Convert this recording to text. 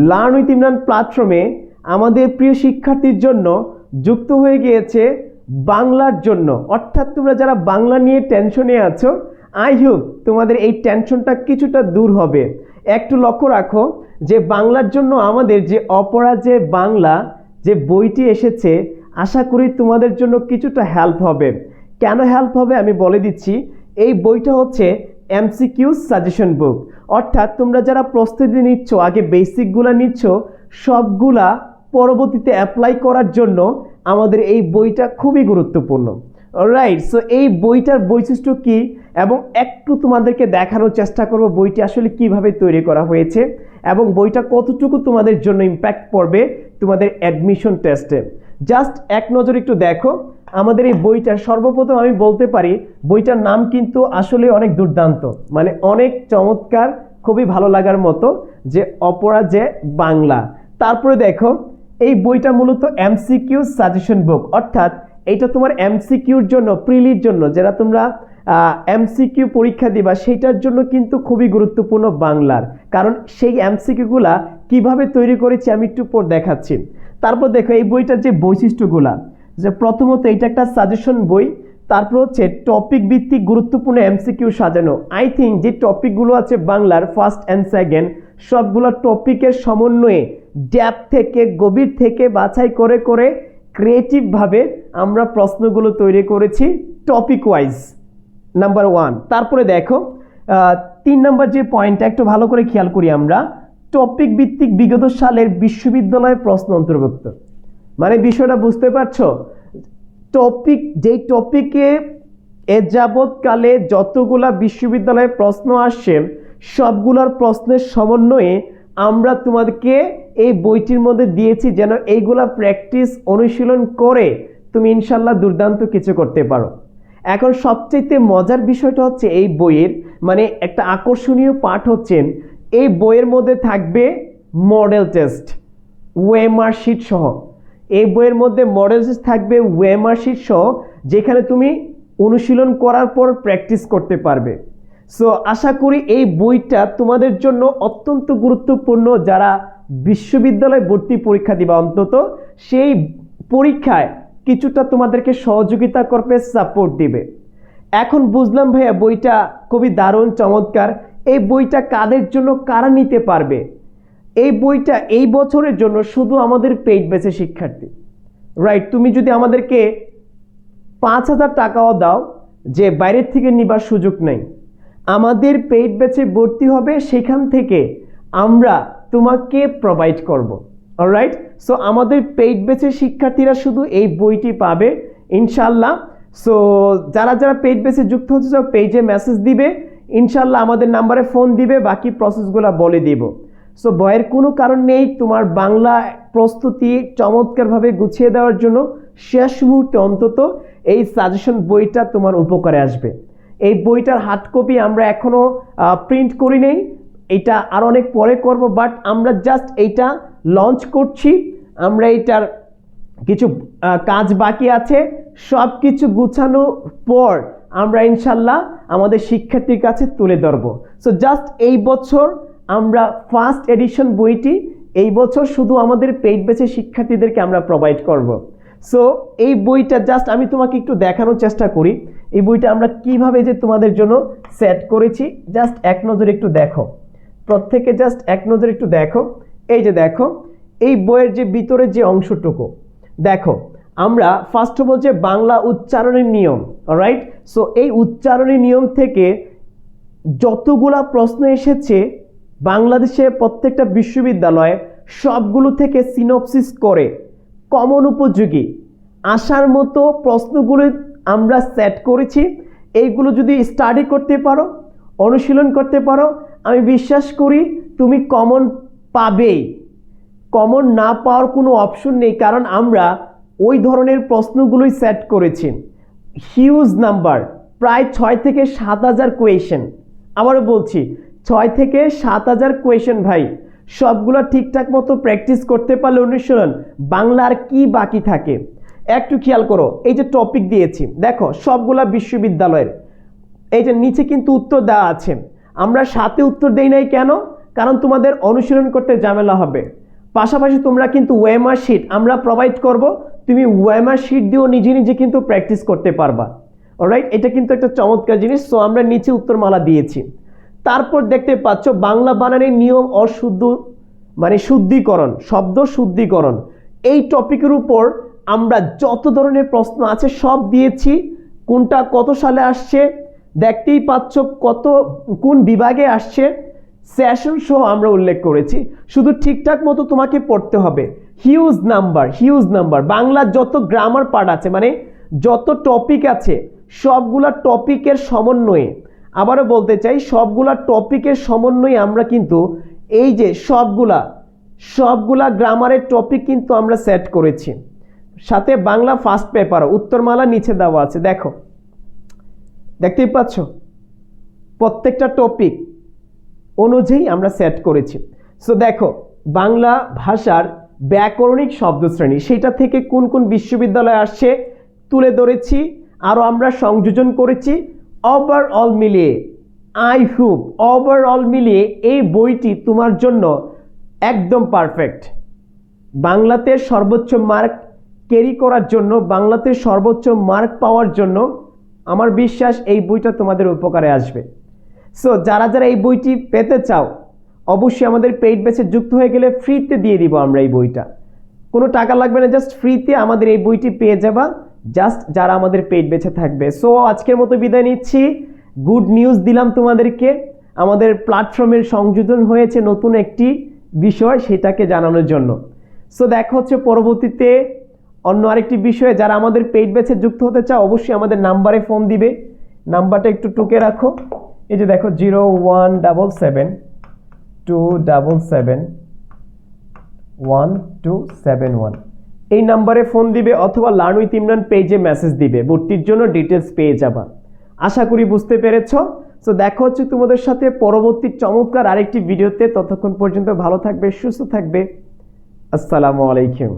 Learn with Imran প্ল্যাটফর্মে আমাদের প্রিয় শিক্ষার্থীর জন্য যুক্ত হয়ে গিয়েছে বাংলার জন্য। অর্থাৎ তোমরা যারা বাংলা নিয়ে টেনশনে আছো, আই হোপ তোমাদের এই টেনশনটা কিছুটা দূর হবে। একটু লক্ষ্য রাখো যে বাংলার জন্য আমাদের যে অপরাজেয় বাংলা যে বইটি এসেছে, আশা করি তোমাদের জন্য কিছুটা হেল্প হবে। কেন হেল্প হবে আমি বলে দিচ্ছি। এই বইটা হচ্ছে এমসিকিউ সাজেশন বুক। অর্থাৎ তোমরা যারা প্রস্তুতি নিচ্ছ, আগে বেসিকগুলো নিচ্ছ, সবগুলা পরবর্তীতে অ্যাপ্লাই করার জন্য আমাদের এই বইটা খুবই গুরুত্বপূর্ণ। অলরাইট, সো এই বইটার বৈশিষ্ট্য কি এবং একটু তোমাদেরকে দেখানোর চেষ্টা করব বইটি আসলে কিভাবে তৈরি করা হয়েছে এবং বইটা কতটুকু তোমাদের জন্য ইম্প্যাক্ট পড়বে তোমাদের অ্যাডমিশন টেস্টে। জাস্ট এক নজর একটু দেখো আমাদের এই বইটা। সর্বপ্রথম আমি বলতে পারি বইটার নাম কিন্তু আসলে অনেক দুর্দান্ত, মানে অনেক চমৎকার, খুবই ভালো লাগার মতো, যে অপরাজেয় বাংলা। তারপরে দেখো এই বইটা মূলত এমসিকিউ সাজেশন বুক, অর্থাৎ এইটা তোমার এমসিকিউর জন্য, প্রিলির জন্য, যারা তোমরা এমসিকিউ পরীক্ষা দিবা সেইটার জন্য কিন্তু খুবই গুরুত্বপূর্ণ বাংলার। কারণ সেই এমসিকিউগুলা কিভাবে তৈরি করেছি আমি একটু পর দেখাচ্ছি। তারপর দেখো এই বইটার যে বৈশিষ্ট্যগুলা, যে প্রথমত এটা একটা সাজেশন বই, তারপর হচ্ছে টপিক ভিত্তিক গুরুত্বপূর্ণ এমসিকিউ সাজানো। আই থিঙ্ক যে টপিকগুলো আছে বাংলার ফার্স্ট অ্যান্ড সেকেন্ড, সবগুলো টপিকের সমন্বয়ে ডেপথ থেকে, গভীর থেকে বাছাই করে করে ক্রিয়েটিভভাবে আমরা প্রশ্নগুলো তৈরি করেছি টপিক ওয়াইজ, নাম্বার 1। তারপরে দেখো 3 নম্বর যে পয়েন্টটা একটু ভালো করে খেয়াল করি আমরা, টপিক ভিত্তিক বিগত সালের বিশ্ববিদ্যালয়ের প্রশ্ন অন্তর্ভুক্ত। মানে বিষয়টা বুঝতে পারছো? টপিক, যেই টপিকে এ যাবৎকালে যতগুলা বিশ্ববিদ্যালয়ে প্রশ্ন আসছে সবগুলোর প্রশ্নের সমন্বয়ে আমরা তোমাদেরকে এই বইটির মধ্যে দিয়েছি, যেন এইগুলা প্র্যাকটিস অনুশীলন করে তুমি ইনশাল্লাহ দুর্দান্ত কিছু করতে পারো। এখন সবচেয়ে মজার বিষয়টা হচ্ছে এই বইয়ের, মানে একটা আকর্ষণীয় পাঠ হচ্ছে এই বইয়ের মধ্যে থাকবে মডেল টেস্ট, ওএমআর শিট সহ। এই বইয়ের মধ্যে মডেল টেস্ট থাকবে, ওএমআর শিট সহ, যেখানে তুমি অনুশীলন করার পর প্র্যাকটিস করতে পারবে। সো আশা করি এই বইটা তোমাদের জন্য অত্যন্ত গুরুত্বপূর্ণ। যারা বিশ্ববিদ্যালয় ভর্তি পরীক্ষা দিবা, অন্তত সেই পরীক্ষায় কিছুটা তোমাদেরকে সহযোগিতা করবে, সাপোর্ট দিবে। এখন বুঝলাম ভাইয়া বইটা খুবই দারুণ, চমৎকার। এই বইটা কাদের জন্য, কারা নিতে পারবে? এই বইটা এই বছরের জন্য শুধু আমাদের পেইড ব্যাচের শিক্ষার্থী। রাইট, তুমি যদি আমাদেরকে 5,000 টাকাও দাও, যে বাইরের থেকে নিবার সুযোগ নেই, আমাদের পেইড ব্যাচে ভর্তি হবে, সেখান থেকে আমরা তোমাকে প্রোভাইড করব। অলরাইট, সো আমাদের পেইড ব্যাচের শিক্ষার্থীরা শুধু এই বইটি পাবে ইনশাল্লাহ। সো যারা যারা পেইড ব্যাচে যুক্ত হচ্ছে সব পেজে মেসেজ দিবে, ইনশাল্লাহ আমাদের নাম্বারে ফোন দিবে, বাকি প্রসেসগুলো বলে দিব। সো ভয়ের কোনো কারণ নেই। তোমার বাংলা প্রস্তুতি চমৎকারভাবে গুছিয়ে দেওয়ার জন্য শেষ মুহূর্তে অন্তত এই সাজেশন বইটা তোমার উপকারে আসবে। এই বইটার হার্ড কপি আমরা এখনো প্রিন্ট করি নেই, এটা আর অনেক পরে করব, বাট আমরা জাস্ট এইটা লঞ্চ করছি। আমরা এইটার কিছু কাজ বাকি আছে, সব কিছু গুছানো পর আমরা ইনশাল্লাহ আমাদের শিক্ষার্থীর কাছে তুলে ধরবো। সো জাস্ট এই বছর আমরা ফার্স্ট এডিশন বইটি এই বছর শুধু আমাদের পেইড ব্যাচের শিক্ষার্থীদেরকে আমরা প্রোভাইড করব। সো এই বইটা জাস্ট আমি তোমাকে একটু দেখানোর চেষ্টা করি এই বইটা আমরা কিভাবে যে তোমাদের জন্য সেট করেছি। জাস্ট এক নজর একটু দেখো, প্রত্যেকে জাস্ট এক নজর একটু দেখো। এই যে দেখো এই বইয়ের যে ভিতরে যে অংশটুকু দেখো, আমরা ফার্স্ট অফ অল যে বাংলা উচ্চারণের নিয়ম, অলরাইট, সো এই উচ্চারণের নিয়ম থেকে যতগুলা প্রশ্ন এসেছে বাংলাদেশে প্রত্যেকটা বিশ্ববিদ্যালয়ে, সবগুলো থেকে সিনপসিস করে কমন উপযোগী আসার মতো প্রশ্নগুলো আমরা সেট করেছি। এইগুলো যদি স্টাডি করতে পারো, অনুশীলন করতে পারো, আমি বিশ্বাস করি তুমি কমন পাবেই। কমন না পাওয়ার কোনো অপশন নেই, কারণ আমরা ওই ধরনের প্রশ্নগুলোই সেট করেছি। হিউজ নাম্বার, প্রায় 6 থেকে 7,000 কোয়েশ্চেন। আবারও বলছি 6 থেকে 7,000 কোয়েশ্চেন ভাই। সবগুলো ঠিকঠাক মতো প্র্যাকটিস করতে পারলে অনুশীলন, বাংলার কি বাকি থাকে একটু খেয়াল করো। এই যে টপিক দিয়েছি দেখো, সবগুলা বিশ্ববিদ্যালয়ের। এই যে নিচে কিন্তু উত্তর দেওয়া আছে, আমরা সাথে উত্তর দেই নাই কেন? কারণ তোমাদের অনুশীলন করতে ঝামেলা হবে। পাশাপাশি তোমরা কিন্তু ওয়েমার শিট আমরা প্রোভাইড করব, তুমি ওয়েমার শিট দিয়েও নিজে নিজে কিন্তু প্র্যাকটিস করতে পারবা। অলরাইট, এটা কিন্তু একটা চমৎকার জিনিস। সো আমরা নিচে উত্তরমালা দিয়েছি। তারপর দেখতে পাচ্ছ বাংলা বানানের নিয়ম অশুদ্ধ মানে শুদ্ধিকরণ, শব্দ শুদ্ধিকরণ, এই টপিকের উপর আমরা যত ধরনের প্রশ্ন আছে সব দিয়েছি। কোনটা কত সালে আসছে দেখতেই পাচ্ছ, কত কোন বিভাগে আসছে, সেশন সহ আমরা উল্লেখ করেছি। শুধু ঠিকঠাক মতো তোমাকে পড়তে হবে। হিউজ নাম্বার বাংলার যত গ্রামার পার্ট আছে মানে যত টপিক আছে সবগুলা টপিকের সমন্বয়ে, আবারও বলতে চাই সবগুলা টপিকের সমন্বয়ে আমরা কিন্তু এই যে সবগুলা গ্রামারের টপিক কিন্তু আমরা সেট করেছি। সাথে বাংলা ফার্স্ট পেপার উত্তরমালা নিচে দেওয়া আছে, দেখো দেখতেই পাচ্ছ প্রত্যেকটা টপিক অনুযায়ী আমরা সেট করেছি। সো দেখো বাংলা ভাষার ব্যাকরণিক শব্দশ্রেণী সেটা থেকে কোন কোন বিশ্ববিদ্যালয় আসছে তুলে ধরেছি, আরও আমরা সংযোজন করেছি। ওভারঅল মিলিয়ে আই হোপ ওভারঅল মিলিয়ে এই বইটি তোমার জন্য একদম পারফেক্ট। বাংলাতে সর্বোচ্চ মার্ক ক্যারি করার জন্য, বাংলাতে সর্বোচ্চ মার্ক পাওয়ার জন্য আমার বিশ্বাস এই বইটা তোমাদের উপকারে আসবে। সো যারা যারা এই বইটি পেতে চাও অবশ্যই আমাদের পেইড ব্যাচে যুক্ত হয়ে গেলে ফ্রিতে দিয়ে দিব আমরা এই বইটা, কোনো টাকা লাগবে না, জাস্ট ফ্রিতে আমাদের এই বইটি পেয়ে যাবা, জাস্ট যারা আমাদের পেইড ব্যাচে থাকবে। সো আজকের মতো বিদায় নিচ্ছি। গুড নিউজ দিলাম তোমাদেরকে, আমাদের প্ল্যাটফর্মের সংযোজন হয়েছে নতুন একটি বিষয়, সেটাকে জানানোর জন্য। সো দেখা হচ্ছে পরবর্তীতে অন্য আরেকটি বিষয়ে। যারা আমাদের পেইড ব্যাচে যুক্ত হতে চাও অবশ্যই আমাদের নাম্বারে ফোন দিবে, নাম্বারটা একটু টুকে রাখো, এই যে দেখো 0177277171, এই নাম্বারে ফোন দিবে অথবা লার্ন উইথ ইমরান পেজে মেসেজ দিবে, ভর্তির জন্য ডিটেলস পেয়ে যাবা। আশা করি বুঝতে পেরেছো। সো দেখা হচ্ছে তোমাদের সাথে পরবর্তী চমৎকার আরেকটি ভিডিওতে। ততক্ষণ পর্যন্ত ভালো থাকবে, সুস্থ থাকবে। আসসালামু আলাইকুম।